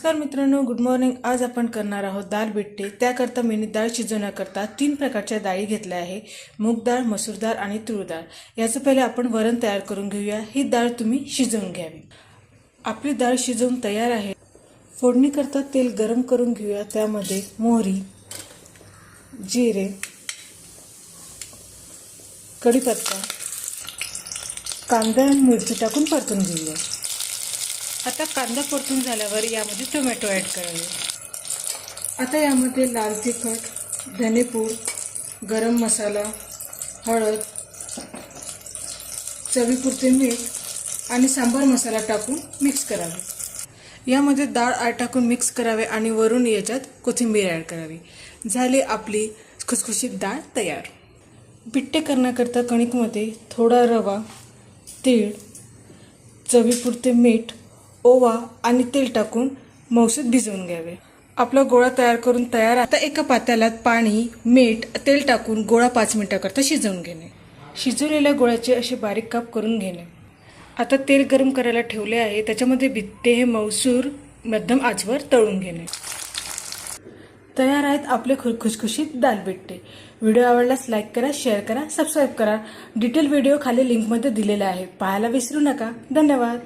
नमस्कार मित्रांनो, good morning. आज आपण करणार आहोत दाल बिट्टे। त्याकरता मी डाळ शिजवण्याकरता 3 प्रकारच्या डाळी घेतल्या आहे, मूग डाळ, मसूर डाळ आणि तूर डाळ। याचं पहिले आपण वरण तयार करून घेऊया। ही डाळ तुम्ही शिजवून घ्यावी। आपली डाळ शिजवून तयार आहे। फोडणी करता तेल गरम करून घेऊया। त्यामध्ये मोहरी, जिरे, कढीपत्ता, कांदा आणि मिरची टाकून परतून घेऊया। आता कांदा परतून झाल्यावर यामध्ये टोमॅटो ॲड करावे। आता यामध्ये लाल तिखट, धनेपूड, गरम मसाला, हळद, चवीपुरते मीठ आणि सांबार मसाला टाकून मिक्स करावे। यामध्ये डाळ टाकून मिक्स करावे आणि वरून याच्यात कोथिंबीर ॲड करावी। झाली आपली खुसखुशीत डाळ तयार। बिट्टे करण्याकरता कणिकमध्ये थोडा रवा, तीळ, चवीपुरते मीठ, ओवा आणि तेल टाकून मौसूद भिजवून घ्यावे। आपला गोळा तयार करून तयार। आता एका पातेल्यात पाणी, मीठ, तेल टाकून गोळा 5 मिनिटांकरता शिजवून घेणे। शिजवलेल्या गोळ्याचे असे बारीक काप करून घेणे। आता तेल गरम करायला ठेवले आहे, त्याच्यामध्ये बिट्टे हे मौसूर मध्यम आचेवर तळून घेणे। तयार आहेत आपले खुसखुशीत दाल बिट्टे। व्हिडिओ आवडल्यास लाईक करा, शेअर करा, सबस्क्राईब करा। डिटेल व्हिडिओ खाली लिंकमध्ये दिलेला आहे, पाहायला विसरू नका। धन्यवाद।